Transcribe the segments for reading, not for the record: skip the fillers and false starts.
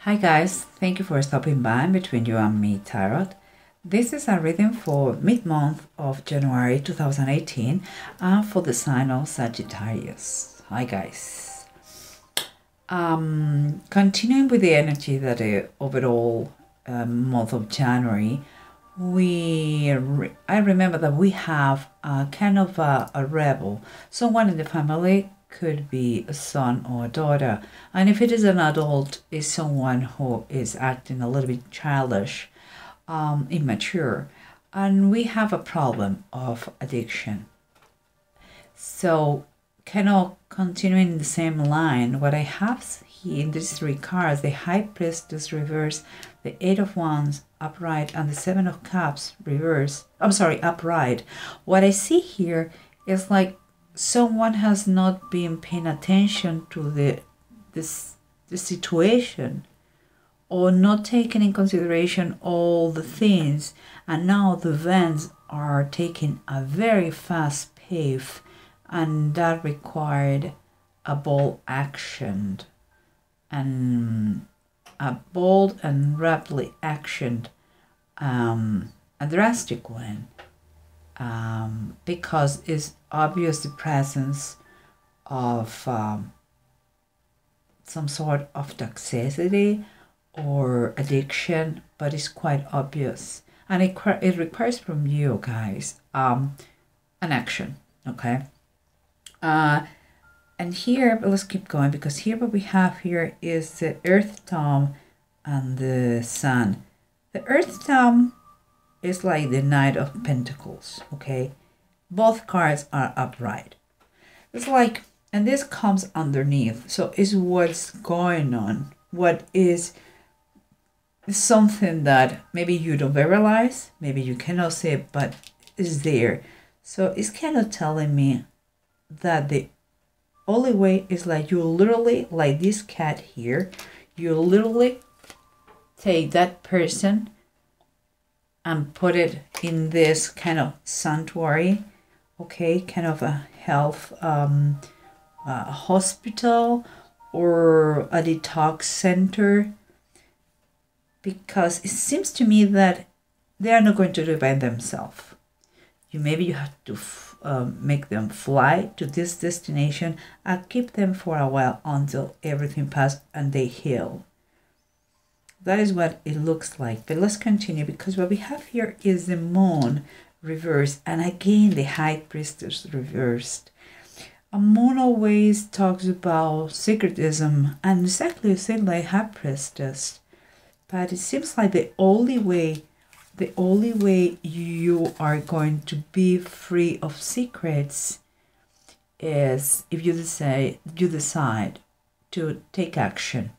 Hi guys, thank you for stopping by Between You and Me Tarot. This is a reading for mid-month of January 2018 for the sign of Sagittarius. Hi guys. Continuing with the energy that the overall month of January, I remember that we have kind of a rebel, someone in the family. Could be a son or a daughter, and if it is an adult, is someone who is acting a little bit childish, immature, and we have a problem of addiction. So kind of continuing the same line, what I have here in these three cards, the High Priestess reverse, the Eight of Wands upright, and the Seven of Cups reverse, upright. What I see here is like someone has not been paying attention to the situation, or not taking in consideration all the things, and now the events are taking a very fast pace, and that required a bold action, and a bold and rapidly actioned, a drastic one. Because it's obvious the presence of some sort of toxicity or addiction, but it's quite obvious, and it requires from you guys an action. Okay, and here, but let's keep going, because here what we have here is the Earth Tome and the Sun. The Earth Tome is like the Knight of Pentacles, okay? Both cards are upright. It's like, and this comes underneath, so it's what's going on, what is something that maybe you don't realize, maybe you cannot see it, but it's there. So it's kind of telling me that the only way is like you literally, like this cat here, you literally take that person and put it in this kind of sanctuary, okay, kind of a health hospital or a detox center, because it seems to me that they are not going to do it by themselves. Maybe you have to make them fly to this destination and keep them for a while until everything passes and they heal. That is what it looks like. But let's continue, because what we have here is the Moon reversed, and again the High Priestess reversed. A Moon always talks about secretism, and exactly the same like High Priestess. But it seems like the only way you are going to be free of secrets is if you decide to take action.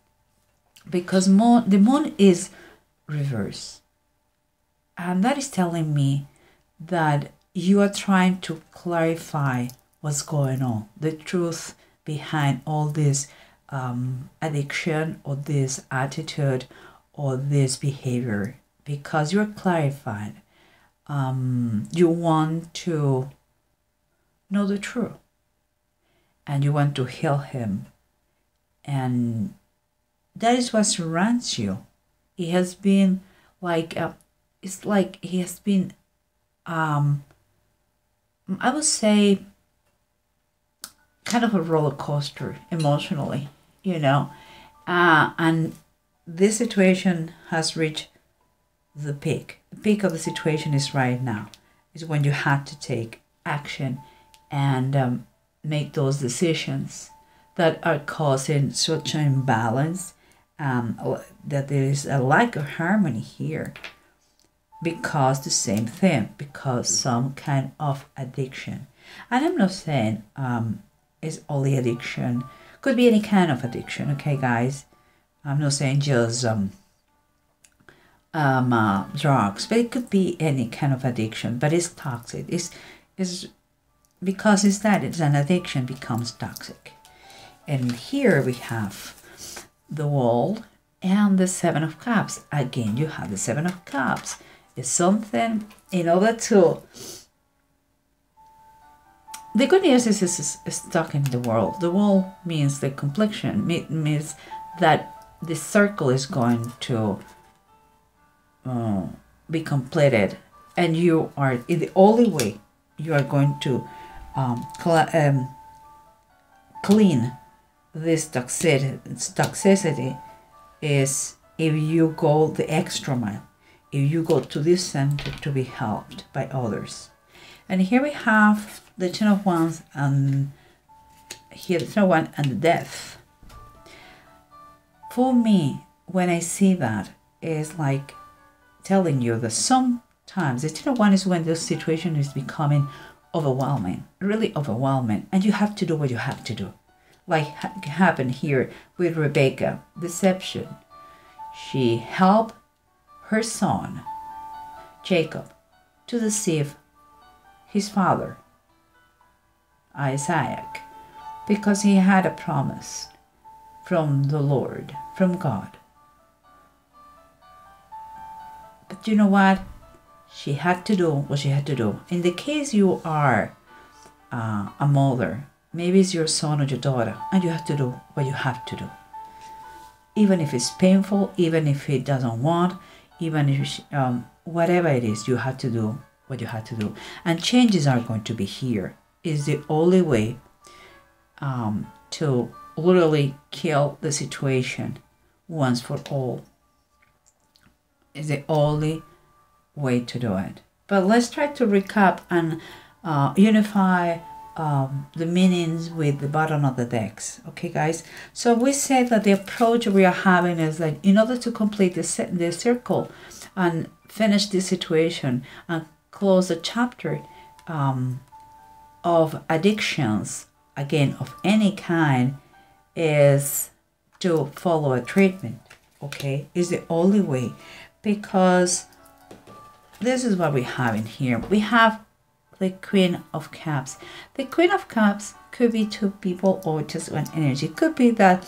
Because the Moon is reversed, and that is telling me that you are trying to clarify what's going on, the truth behind all this addiction or this attitude or this behavior, because you're clarified. You want to know the truth, and you want to heal him, and that is what surrounds you. It has been like, it's like he has been, I would say, kind of a roller coaster emotionally, you know. And this situation has reached the peak. The peak of the situation is right now. Is when you have to take action and make those decisions that are causing such an imbalance. That there is a lack of harmony here, because the same thing, because some kind of addiction. And I'm not saying it's only addiction, could be any kind of addiction, okay guys? I'm not saying just drugs, but it could be any kind of addiction, but it's toxic. It's because it's an addiction becomes toxic. And here we have the World and the Seven of Cups. Again, you have the Seven of Cups. It's something in order to... The good news is stuck in the world. The world means the complexion. It means that the circle is going to be completed, and you are in the only way you are going to clean this toxicity is if you go the extra mile, if you go to this center to be helped by others. And here we have the Ten of Wands, and here the Ten of Wands and the Death. For me, when I see that, it's like telling you that sometimes the Ten of Wands is when the situation is becoming overwhelming, really overwhelming, and you have to do what you have to do. Like happened here with Rebecca, deception. She helped her son, Jacob, to deceive his father, Isaac, because he had a promise from the Lord, from God. But you know what? She had to do what she had to do. In the case you are a mother, maybe it's your son or your daughter, and you have to do what you have to do. Even if it's painful, even if he doesn't want, even if whatever it is, you have to do what you have to do. And changes are going to be here. Is the only way to literally kill the situation once for all. Is the only way to do it. But let's try to recap and unify the meanings with the bottom of the decks. Okay, guys? So we said that the approach we are having is that in order to complete the circle and finish this situation and close the chapter of addictions, again, of any kind, is to follow a treatment. Okay? Is the only way. Because this is what we have in here. We have the Queen of Cups. The Queen of Cups could be two people or just one energy. It could be that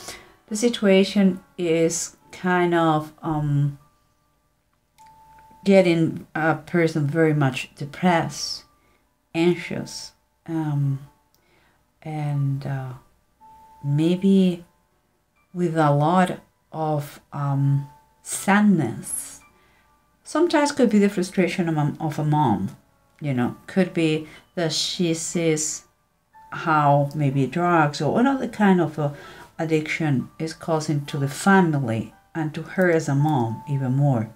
the situation is kind of getting a person very much depressed, anxious, and maybe with a lot of sadness. Sometimes could be the frustration of a mom, you know, could be that she sees how maybe drugs or another kind of addiction is causing to the family and to her as a mom even more.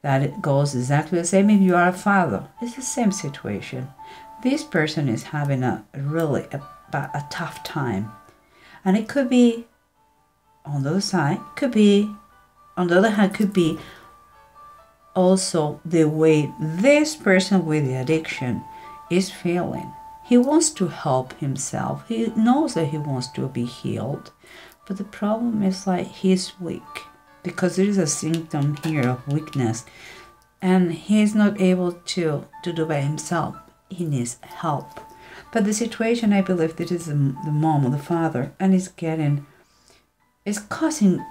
That it goes exactly the same if you are a father. It's the same situation. This person is having a really a tough time. And it could be, on the other side, could be, on the other hand, could be also the way this person with the addiction is feeling. He wants to help himself. He knows that he wants to be healed. But the problem is like he's weak. Because there is a symptom here of weakness. And he's not able to do by himself. He needs help. But the situation, I believe, that is the mom or the father. And it's causing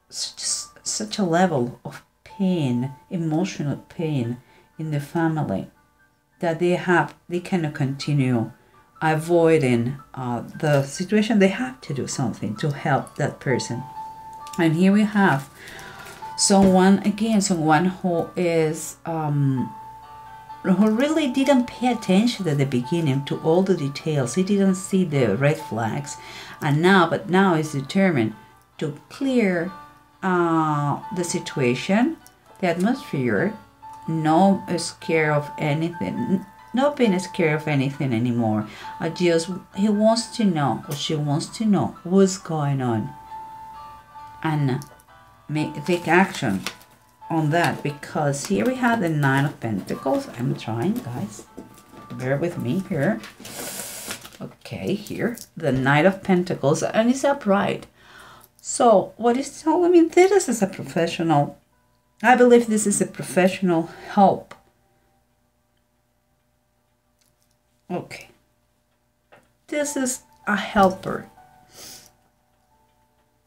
such a level of pain, emotional pain in the family, that they cannot continue avoiding the situation. They have to do something to help that person. And here we have someone who is who really didn't pay attention at the beginning to all the details. He didn't see the red flags, and now is determined to clear the situation, the atmosphere, no scared of anything, not being scared of anything anymore. Just he wants to know, or she wants to know what's going on, and take action on that. Because here we have the Nine of Pentacles. I'm trying, guys, bear with me here. Okay, here the Knight of Pentacles, and it's upright. So what is telling me, this is a professional. I believe this is a professional help. Okay. This is a helper.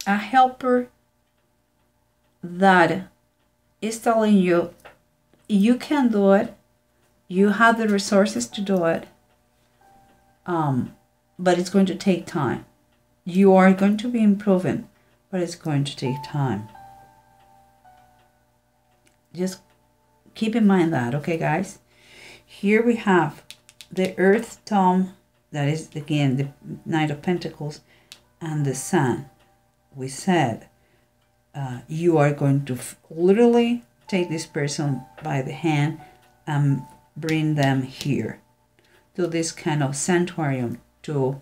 A helper that is telling you, you can do it. You have the resources to do it. But it's going to take time. You are going to be improving but it's going to take time. Just keep in mind that, okay, guys? Here we have the Earth Tome, that is, again, the Knight of Pentacles, and the Sun. We said you are going to literally take this person by the hand and bring them here to this kind of sanctuarium to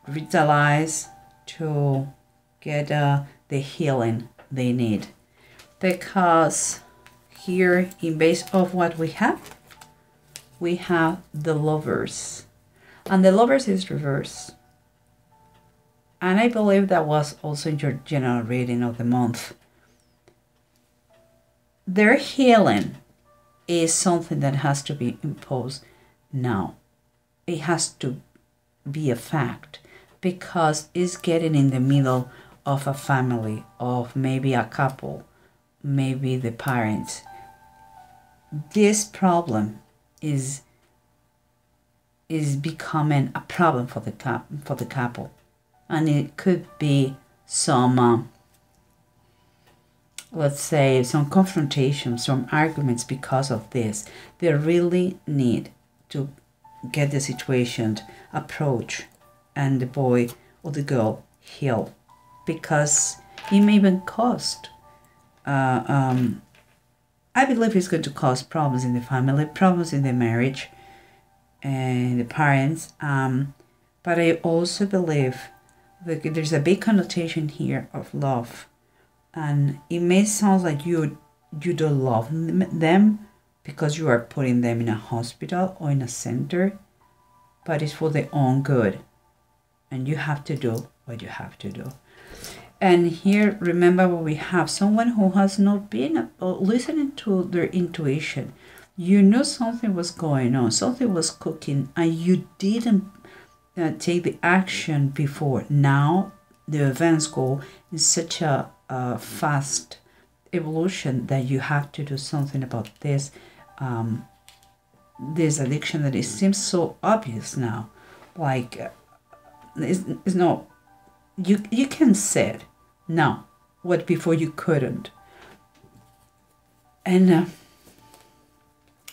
revitalize, to get the healing they need. Because here, in base of what we have the Lovers. And the Lovers is reverse. And I believe that was also in your general reading of the month. Their healing is something that has to be imposed now. It has to be a fact, because it's getting in the middle of a family, of maybe a couple, maybe the parents. This problem is becoming a problem for the couple, and it could be some let's say some confrontations, some arguments because of this. They really need to get the situation approach and the boy or the girl heal, because it may even cost I believe it's going to cause problems in the family, problems in the marriage and the parents. But I also believe that there's a big connotation here of love. And it may sound like you don't love them because you are putting them in a hospital or in a center, but it's for their own good. And you have to do what you have to do. And here, remember, we have someone who has not been listening to their intuition. You knew something was going on, something was cooking, and you didn't take the action before. Now, the events go in such a fast evolution that you have to do something about this. This addiction that it seems so obvious now. Like, it's not... You can say it now, what before you couldn't. And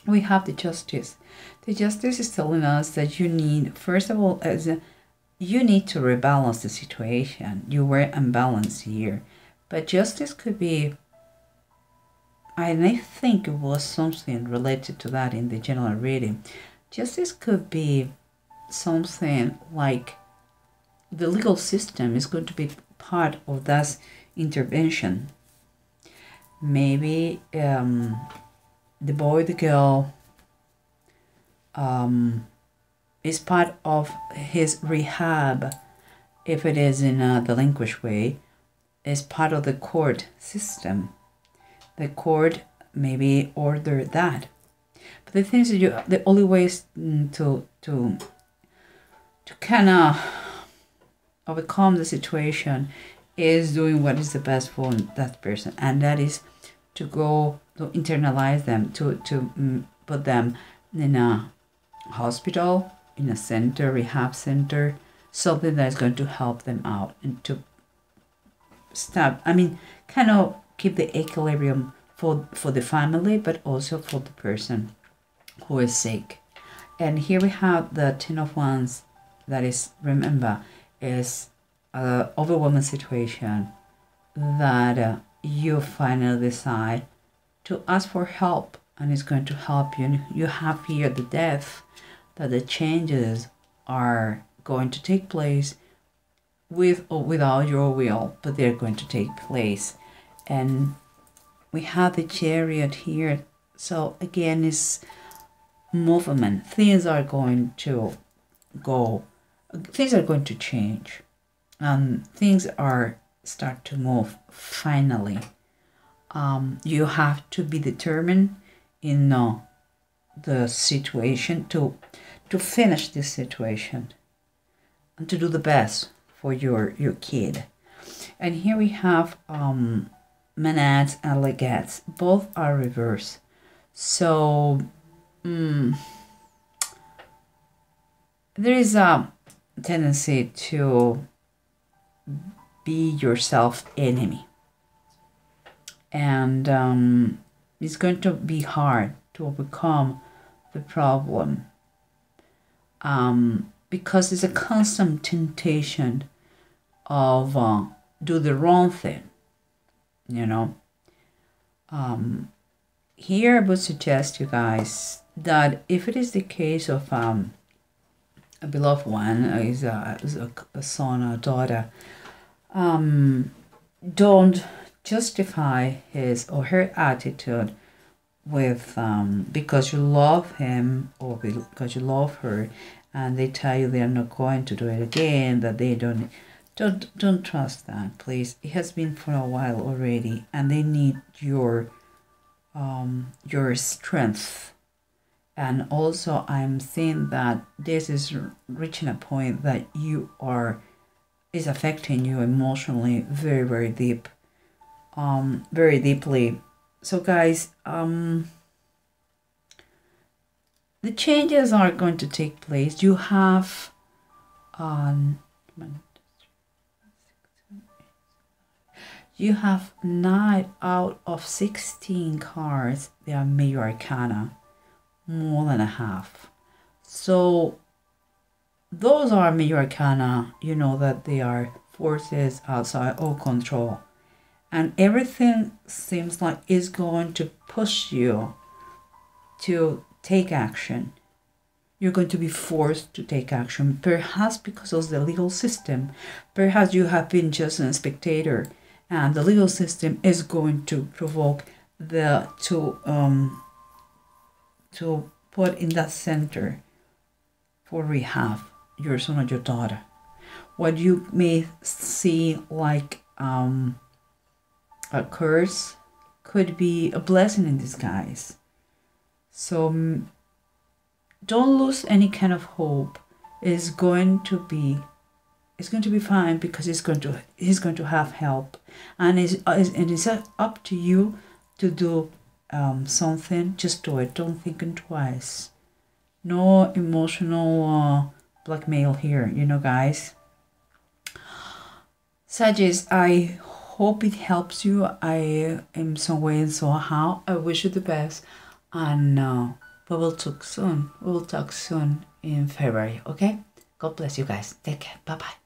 we have the Justice. The Justice is telling us that you need, first of all, you need to rebalance the situation. You were unbalanced here. But Justice could be, and I think it was something related to that in the general reading. Justice could be something like the legal system is going to be part of that intervention. Maybe the boy, the girl is part of his rehab, if it is in a delinquent way, is part of the court system. The court maybe order that. But the thing is, the only way is to kind of overcome the situation is doing what is the best for that person, and that is to go to internalize them, to put them in a hospital, in a center, rehab center, something that is going to help them out and to stop, kind of keep the equilibrium for the family, but also for the person who is sick. And here we have the Ten of Wands. That is, remember, is an overwhelming situation that you finally decide to ask for help, and it's going to help you. You have here the Death, that the changes are going to take place with or without your will, but they're going to take place. And we have the Chariot here. So again, it's movement. Things are going to go. Things are going to change. Things are start to move finally. You have to be determined in the situation to finish this situation and to do the best for your kid. And here we have Menads and Legates. Both are reversed. So there is a tendency to be your self-enemy. And it's going to be hard to overcome the problem because it's a constant temptation of do the wrong thing, you know. Here I would suggest you guys that if it is the case of a beloved one, is a son or daughter, don't justify his or her attitude with because you love him or because you love her, and they tell you they are not going to do it again, that they don't trust that, please. It has been for a while already, and they need your strength. And also I'm seeing that this is reaching a point that is affecting you emotionally very, very deep, very deeply. So guys, the changes are going to take place. You have you have 9 out of 16 cards. They are major arcana, more than a half. So those are major arcana. You know that they are forces outside all control, and everything seems like is going to push you to take action. You're going to be forced to take action, perhaps because of the legal system. Perhaps you have been just a spectator, and the legal system is going to provoke to put in that center for rehab your son or your daughter. What you may see like a curse could be a blessing in disguise. So don't lose any kind of hope. It's going to be fine, because he's going to have help, and it's up to you to do something. Just do it. Don't think twice. No emotional blackmail here, you know, guys. Sagittarius, I hope it helps you. I in some way and somehow. I wish you the best, and we will talk soon. We will talk soon in February. Okay. God bless you guys. Take care. Bye bye.